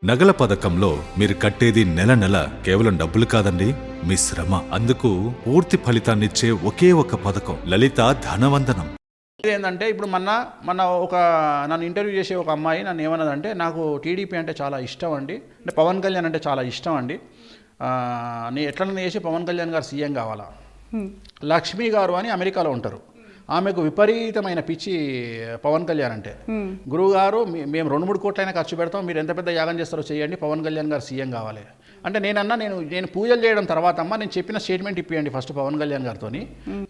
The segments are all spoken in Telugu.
నగల పథకంలో మీరు కట్టేది నెల నెల కేవలం డబ్బులు కాదండి, మీ శ్రమ. అందుకు పూర్తి ఫలితాన్నిచ్చే ఒకే ఒక పథకం లలిత ధనవందనం. ఏంటంటే ఇప్పుడు నన్ను ఇంటర్వ్యూ చేసే ఒక అమ్మాయి నన్ను ఏమన్నదంటే, నాకు టీడీపీ అంటే చాలా ఇష్టం అండి, అంటే పవన్ కళ్యాణ్ అంటే చాలా ఇష్టం అండి, నేను ఎట్లన్నా చేసి పవన్ కళ్యాణ్ గారు సీఎం కావాలా. లక్ష్మి గారు అని అమెరికాలో ఉంటారు, ఆమెకు విపరీతమైన పిచ్చి పవన్ కళ్యాణ్ అంటే. గురువుగారు మేము 2-3 కోట్లైనా ఖర్చు పెడతాం, మీరు ఎంత పెద్ద యాగం చేస్తారో చేయండి, పవన్ కళ్యాణ్ గారు సీఎం కావాలి అంటే. నేను పూజలు చేయడం తర్వాత అమ్మ నేను చెప్పిన స్టేట్మెంట్ ఇప్పియండి ఫస్ట్ పవన్ కళ్యాణ్ గారితో.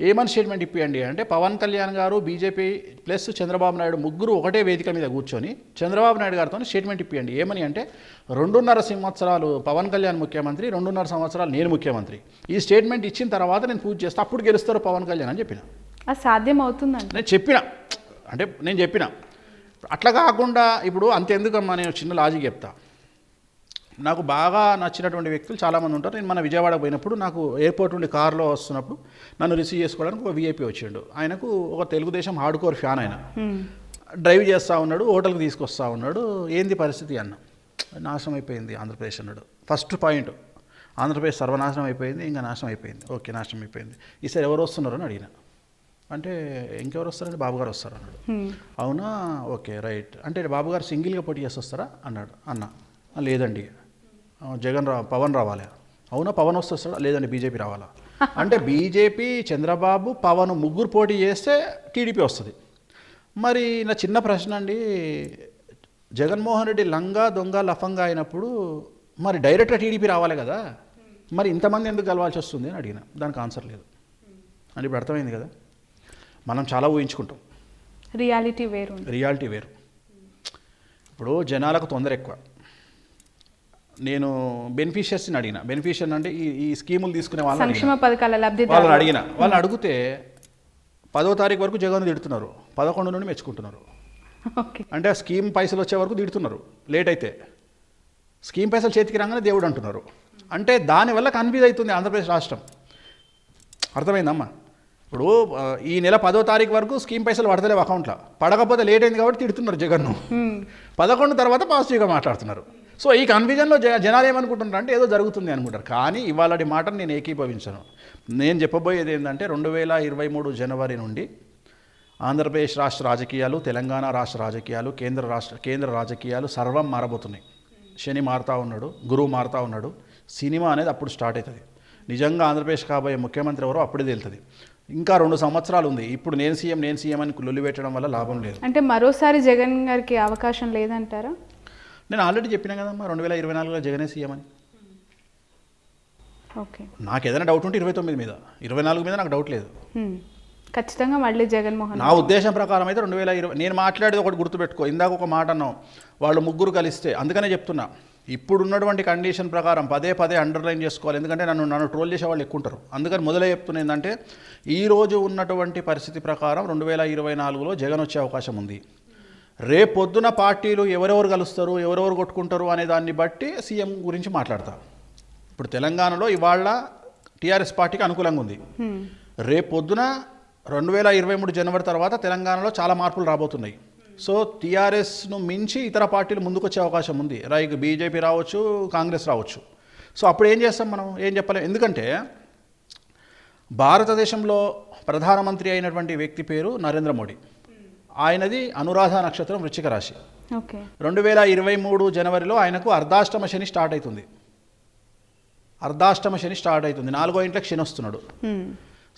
ఏమని స్టేట్మెంట్ ఇప్పియండి అంటే, పవన్ కళ్యాణ్ గారు బీజేపీ ప్లస్ చంద్రబాబు నాయుడు ముగ్గురు ఒకటే వేదిక మీద కూర్చొని చంద్రబాబు నాయుడు గారితో స్టేట్మెంట్ ఇప్పియండి. ఏమని అంటే, 2.5 సంవత్సరాలు పవన్ కళ్యాణ్ ముఖ్యమంత్రి, 2.5 సంవత్సరాలు నేను ముఖ్యమంత్రి, ఈ స్టేట్మెంట్ ఇచ్చిన తర్వాత నేను పూజ చేస్తా, అప్పుడు గెలుస్తారు పవన్ కళ్యాణ్ అని చెప్పిన. అది సాధ్యం అవుతుందండి నేను చెప్పిన. అట్లా కాకుండా ఇప్పుడు అంతెందుకమ్మా, నేను చిన్న లాజిక్ చెప్తా. నాకు బాగా నచ్చినటువంటి వ్యక్తులు చాలామంది ఉంటారు. నేను మన విజయవాడ పోయినప్పుడు నాకు ఎయిర్పోర్ట్ నుండి కారులో వస్తున్నప్పుడు నన్ను రిసీవ్ చేసుకోవడానికి ఒక వీఐపీ వచ్చిండు. ఆయనకు ఒక తెలుగుదేశం హార్డ్ కోర్ ఫ్యాన్. ఆయన డ్రైవ్ చేస్తూ ఉన్నాడు, హోటల్కి తీసుకొస్తూ ఉన్నాడు. ఏంది పరిస్థితి అన్న, నాశనం అయిపోయింది ఆంధ్రప్రదేశ్ అన్నాడు. ఫస్ట్ పాయింట్, ఆంధ్రప్రదేశ్ సర్వనాశనం అయిపోయింది, ఇంకా నాశనం అయిపోయింది. ఓకే, నాశనం అయిపోయింది, ఈసారి ఎవరు వస్తున్నారు అని అడిగిన. అంటే ఇంకెవరు వస్తారంటే బాబు గారు వస్తారు అన్నాడు. అవునా, ఓకే రైట్. అంటే బాబు గారు సింగిల్గా పోటీ చేసి వస్తారా అన్నాడు. లేదండి పవన్ రావాలి. అవునా, పవన్ వస్తాడా? లేదండి బీజేపీ రావాలా. అంటే బీజేపీ, చంద్రబాబు, పవన్ ముగ్గురు పోటీ చేస్తే టీడీపీ వస్తుంది. మరి నా చిన్న ప్రశ్న అండి, జగన్మోహన్ రెడ్డి లంగా దొంగ లఫంగా అయినప్పుడు మరి డైరెక్ట్గా టీడీపీ రావాలి కదా, మరి ఇంతమంది ఎందుకు కలవాల్సి వస్తుంది అని అడిగిన. దానికి ఆన్సర్ లేదు అని. ఇప్పుడు అర్థమైంది కదా, మనం చాలా ఊహించుకుంటాం, రియాలిటీ వేరు. ఇప్పుడు జనాలకు తొందర ఎక్కువ. నేను బెనిఫిషియర్స్ని అడిగిన. బెనిఫిషియర్ అంటే ఈ స్కీములు తీసుకునే వాళ్ళని అడిగిన. వాళ్ళని అడిగితే 10వ తారీఖు వరకు జగన్ తిడుతున్నారు, 11 నుండి మెచ్చుకుంటున్నారు. అంటే ఆ స్కీమ్ పైసలు వచ్చే వరకు తిడుతున్నారు, లేట్ అయితే స్కీమ్ పైసలు చేతికి రాగానే దేవుడు అంటున్నారు. అంటే దానివల్ల కన్ఫ్యూజ్ అవుతుంది ఆంధ్రప్రదేశ్ రాష్ట్రం. అర్థమైందమ్మా? ఇప్పుడు ఈ నెల 10వ తారీఖు వరకు స్కీమ్ పైసలు పడతలేవు అకౌంట్లో, పడకపోతే లేట్ అయింది కాబట్టి తిడుతున్నారు జగన్ను. 11 తర్వాత పాజిటివ్గా మాట్లాడుతున్నారు. సో ఈ కన్ఫ్యూజన్లో జనాలు ఏమనుకుంటున్నారు అంటే ఏదో జరుగుతుంది అనుకుంటారు. కానీ ఇవాళటి మాటను నేను ఏకీభవించను. నేను చెప్పబోయేది ఏంటంటే, 2023 జనవరి నుండి ఆంధ్రప్రదేశ్ రాష్ట్ర రాజకీయాలు, తెలంగాణ రాష్ట్ర రాజకీయాలు, కేంద్ర రాజకీయాలు సర్వం మారబోతున్నాయి. శని మారుతూ ఉన్నాడు, గురువు మారుతూ ఉన్నాడు. సినిమా అనేది అప్పుడు స్టార్ట్ అవుతుంది. నిజంగా ఆంధ్రప్రదేశ్ కాబోయే ముఖ్యమంత్రి ఎవరో అప్పుడే తేలుతుంది. ఇంకా 2 సంవత్సరాలు ఉంది. ఇప్పుడు నేను సీఎం అని లొల్లి పెట్టడం వల్ల లాభం లేదు. అంటే మరోసారి జగన్ గారికి అవకాశం లేదంటారా? నేను ఆల్రెడీ చెప్పినా కదమ్మా, 2024లో జగనే సీఎం అని. ఓకే, నాకు ఏదైనా డౌట్ ఉంటే 29 మీద, 24 మీద నాకు డౌట్ లేదు. ఖచ్చితంగా మళ్ళీ జగన్మోహన్. నా ఉద్దేశం ప్రకారం అయితే 2020. నేను మాట్లాడేది ఒకటి గుర్తుపెట్టుకో, ఇందాక ఒక మాట అన్నావు, వాళ్ళు ముగ్గురు కలిస్తే. అందుకనే చెప్తున్నా, ఇప్పుడున్నటువంటి కండిషన్ ప్రకారం పదే అండర్లైన్ చేసుకోవాలి. ఎందుకంటే నన్ను ట్రోల్ చేసే వాళ్ళు ఎక్కువ ఉంటారు. అందుకని మొదలై చెప్తున్నా ఏంటంటే, ఈరోజు ఉన్నటువంటి పరిస్థితి ప్రకారం 2024లో జగన్ వచ్చే అవకాశం ఉంది. రేపొద్దున పార్టీలు ఎవరెవరు కలుస్తారు, ఎవరెవరు కొట్టుకుంటారు అనే దాన్ని బట్టి సీఎం గురించి మాట్లాడతారు. ఇప్పుడు తెలంగాణలో ఇవాళ టీఆర్ఎస్ పార్టీకి అనుకూలంగా ఉంది. రేపొద్దున 2023 జనవరి తర్వాత తెలంగాణలో చాలా మార్పులు రాబోతున్నాయి. సో టీఆర్ఎస్ను మించి ఇతర పార్టీలు ముందుకు వచ్చే అవకాశం ఉంది. రైట్, బీజేపీ రావచ్చు, కాంగ్రెస్ రావచ్చు. సో అప్పుడు ఏం చేస్తాం మనం, ఏం చెప్పలేం. ఎందుకంటే భారతదేశంలో ప్రధానమంత్రి అయినటువంటి వ్యక్తి పేరు నరేంద్ర మోడీ. ఆయనది అనురాధ నక్షత్రం, వృశ్చిక రాశి. 2023 జనవరిలో ఆయనకు అర్ధాష్టమ శని స్టార్ట్ అవుతుంది. 4వ ఇంట్లోకి శని వస్తున్నాడు.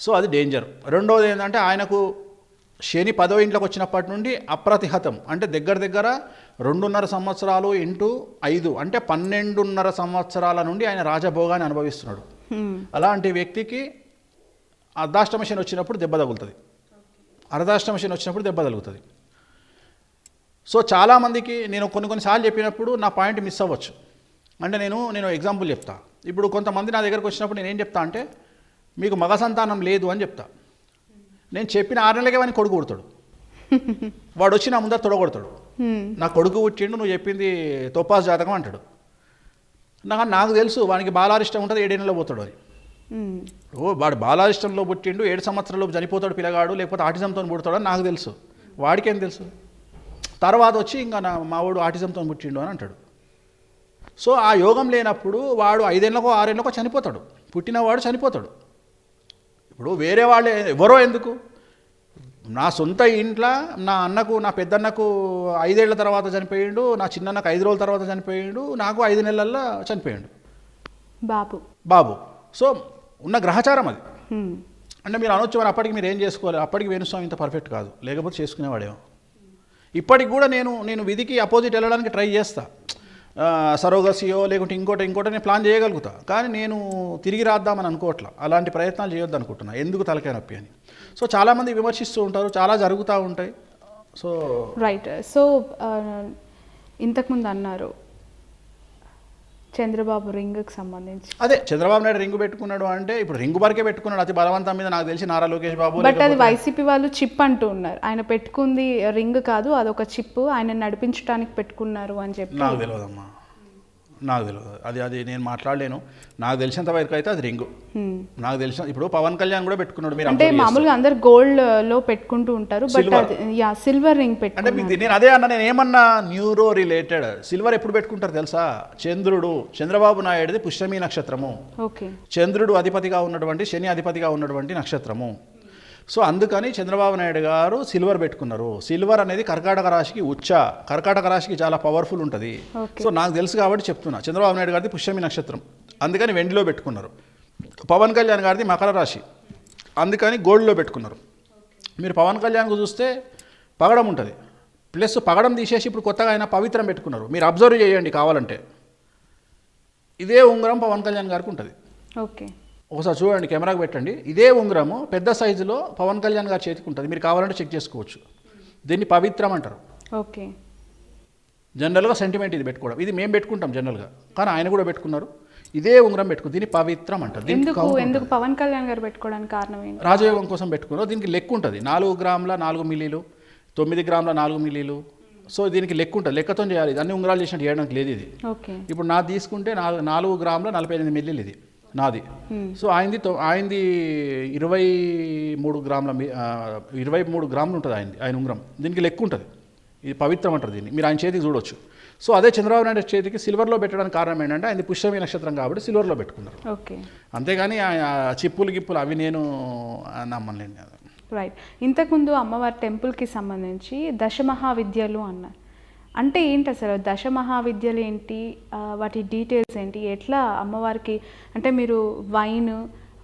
సో అది డేంజర్. రెండవది ఏంటంటే, ఆయనకు శని 10వ ఇంట్లోకి వచ్చినప్పటి నుండి అప్రతిహతం, అంటే దగ్గర 2.5 సంవత్సరాలు ఇంటూ 5 అంటే 12.5 సంవత్సరాల నుండి ఆయన రాజభోగాన్ని అనుభవిస్తున్నాడు. అలాంటి వ్యక్తికి అర్ధాష్టమ శని వచ్చినప్పుడు దెబ్బ తగులుతుంది. సో చాలామందికి నేను కొన్నిసార్లు చెప్పినప్పుడు నా పాయింట్ మిస్ అవ్వచ్చు. అంటే నేను ఎగ్జాంపుల్ చెప్తా. ఇప్పుడు కొంతమంది నా దగ్గరకు వచ్చినప్పుడు నేనేం చెప్తా అంటే, మీకు మగ సంతానం లేదు అని చెప్తా. నేను చెప్పిన 6 నెలలకే వాడిని కొడుకు పుడతాడు. వాడు వచ్చి నా ముందర తొడగొడతాడు, నా కొడుకు పుట్టిండు, నువ్వు చెప్పింది తోపాస్ జాతకం అంటాడు. నాకు తెలుసు వానికి బాలారిష్టం ఉంటుంది, 7 నెలల్లో పోతాడు అని. వాడు బాలారిష్టంలో పుట్టిండు, 7 సంవత్సరాల్లో చనిపోతాడు పిల్లగాడు, లేకపోతే ఆటిజంతో పుడతాడు అని నాకు తెలుసు. వాడికేం తెలుసు? తర్వాత వచ్చి ఇంకా మా వాడు ఆటిజంతో పుట్టిండు అని అంటాడు. సో ఆ యోగం లేనప్పుడు వాడు 5 ఏళ్ళకో 6 ఏళ్ళకో చనిపోతాడు, పుట్టినవాడు చనిపోతాడు. ఇప్పుడు వేరే వాళ్ళు ఎవరో ఎందుకు, నా సొంత ఇంట్లో నా అన్నకు, నా పెద్దన్నకు 5 ఏళ్ల తర్వాత చనిపోయిండు, నా చిన్నన్నకు 5 రోజుల తర్వాత చనిపోయిండు, నాకు 5 నెలల్లో చనిపోయిండు బాబు. సో ఉన్న గ్రహచారం అది. అంటే మీరు అనొచ్చు మరి అప్పటికి మీరు ఏం చేసుకోవాలి, అప్పటికి వేణుస్వామి ఇంత పర్ఫెక్ట్ కాదు, లేకపోతే చేసుకునేవాడేమో. ఇప్పటికి కూడా నేను విధికి అపోజిట్ వెళ్ళడానికి ట్రై చేస్తా, సరోగసియో లేకుంటే ఇంకోటి నేను ప్లాన్ చేయగలుగుతా, కానీ నేను తిరిగి రాద్దామని అనుకోవట్లా, అలాంటి ప్రయత్నాలు చేయొద్దు అనుకుంటున్నా, ఎందుకు తలకాయ నొప్పి అని. సో చాలామంది విమర్శిస్తూ ఉంటారు, చాలా జరుగుతూ ఉంటాయి. So right. సో ఇంతకుముందు అన్నారు చంద్రబాబు రింగ్కి సంబంధించి, అదే చంద్రబాబు నాయుడు రింగు పెట్టుకున్నాడు అంటే ఇప్పుడు రింగు వరకే పెట్టుకున్నాడు, అతి బలవంతం మీద నాకు తెలిసి నారా లోకేష్ బాబు. బట్ అది వైసీపీ వాళ్ళు చిప్ అంటూ ఉన్నారు, ఆయన పెట్టుకుంది రింగ్ కాదు అదొక చిప్, ఆయన నడిపించడానికి పెట్టుకున్నారు అని చెప్పి. నాకు తెలియదమ్మా, నాకు తెలియదు, అది నేను మాట్లాడలేను. నాకు తెలిసినంత వరకు అయితే అది రింగు. నాకు తెలిసిన ఇప్పుడు పవన్ కళ్యాణ్ కూడా పెట్టుకున్నాడు. మీరు అంటే మామూలుగా అందరు గోల్డ్ లో పెట్టుకుంటూ ఉంటారు, బట్ సిల్వర్ రింగ్ అంటే నేను అదే అన్న, నేను ఏమన్నా న్యూరో రిలేటెడ్. సిల్వర్ ఎప్పుడు పెట్టుకుంటారు తెలుసా, చంద్రబాబు నాయుడుది పుష్యమి నక్షత్రము, చంద్రుడు అధిపతిగా ఉన్నటువంటి, శని అధిపతిగా ఉన్నటువంటి నక్షత్రము. సో అందుకని చంద్రబాబు నాయుడు గారు సిల్వర్ పెట్టుకున్నారు. సిల్వర్ అనేది కర్కాటక రాశికి కర్కాటక రాశికి చాలా పవర్ఫుల్ ఉంటుంది. సో నాకు తెలుసు కాబట్టి చెప్తున్నా, చంద్రబాబు నాయుడు గారిది పుష్యమి నక్షత్రం, అందుకని వెండిలో పెట్టుకున్నారు. పవన్ కళ్యాణ్ గారిది మకర రాశి, అందుకని గోల్డ్లో పెట్టుకున్నారు. మీరు పవన్ కళ్యాణ్కు చూస్తే పగడం ఉంటుంది, ప్లస్ పగడం తీసేసి ఇప్పుడు కొత్తగా ఆయన పవిత్రం పెట్టుకున్నారు. మీరు అబ్జర్వ్ చేయండి కావాలంటే, ఇదే ఉంగరం పవన్ కళ్యాణ్ గారికి ఉంటుంది. ఒకసారి చూడండి, కెమెరాకు పెట్టండి. ఇదే ఉంగరము పెద్ద సైజులో పవన్ కళ్యాణ్ గారి చేతికి ఉంటుంది, మీరు కావాలంటే చెక్ చేసుకోవచ్చు. దీన్ని పవిత్రం అంటారు. జనరల్గా సెంటిమెంట్ ఇది పెట్టుకోవడం, ఇది మేము పెట్టుకుంటాం జనరల్గా, కానీ ఆయన కూడా పెట్టుకున్నారు. ఇదే ఉంగరం పెట్టుకుని దీన్ని పవిత్రం అంటారు. ఎందుకు పవన్ కళ్యాణ్ గారు పెట్టుకోవడానికి కారణం ఏంటి? రాజయోగం కోసం పెట్టుకున్నారు. దీనికి లెక్క ఉంటుంది, 4 గ్రాముల 4 మిల్లీలు, 9 గ్రాముల 4 మిల్లీలు. సో దీనికి లెక్క ఉంటుంది, లెక్కతో చేయాలి. ఇది అన్ని ఉంగరాలు చేసినట్టు చేయడానికి లేదు ఇది. ఇప్పుడు నాది తీసుకుంటే 4 గ్రాముల 48 మిల్లీలు ఇది నాది. సో ఆయనది 23 గ్రాముల 23 గ్రాములు ఉంటుంది ఆయన ఉంగరం. దీనికి లెక్క ఉంటుంది, ఇది పవిత్రం అంటారు దీన్ని. మీరు ఆయన చేతికి చూడొచ్చు. సో అదే చంద్రబాబు నాయుడు చేతికి సిల్వర్లో పెట్టడానికి కారణం ఏంటంటే ఆయన పుష్యమి నక్షత్రం కాబట్టి సిల్వర్లో పెట్టుకున్నారు. అంతేగాని చిప్పులు గిప్పులు అవి నేను నమ్మలేను కదా. రైట్. ఇంతకుముందు అమ్మవారి టెంపుల్కి సంబంధించి దశమహావిద్యలు అన్నారు, అంటే ఏంటి అసలు దశమహావిద్యలు ఏంటి, వాటి డీటెయిల్స్ ఏంటి, ఎట్లా అమ్మవారికి, అంటే మీరు వైన్,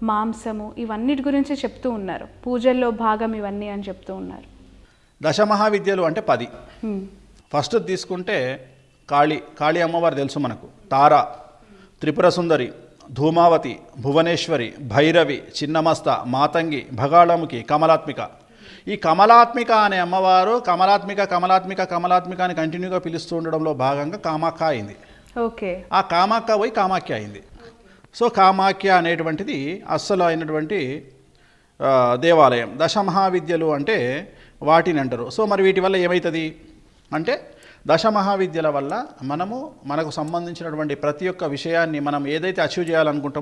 మాంసము ఇవన్నిటి గురించి చెప్తూ ఉన్నారు, పూజల్లో భాగం ఇవన్నీ అని చెప్తూ ఉన్నారు. దశమహావిద్యలు అంటే 10. ఫస్ట్ తీసుకుంటే కాళీ అమ్మవారు తెలుసు మనకు, తార, త్రిపుర సుందరి, ధూమావతి, భువనేశ్వరి, భైరవి, చిన్నమస్త, మాతంగి, భగాళముఖి, కమలాత్మిక. ఈ కమలాత్మిక అనే అమ్మవారు కమలాత్మిక అని కంటిన్యూగా పిలుస్తూ ఉండడంలో భాగంగా కామాఖ్య అయింది. ఆ కామాఖ్య పోయి కామాఖ్య అయింది. సో కామాఖ్య అనేటువంటిది అస్సలు అయినటువంటి దేవాలయం. దశమహావిద్యలు అంటే వాటిని అంటారు. సో మరి వీటి వల్ల ఏమవుతుంది అంటే, దశమహావిద్యల వల్ల మనకు సంబంధించినటువంటి ప్రతి ఒక్క విషయాన్ని మనం ఏదైతే అచీవ్ చేయాలనుకుంటామో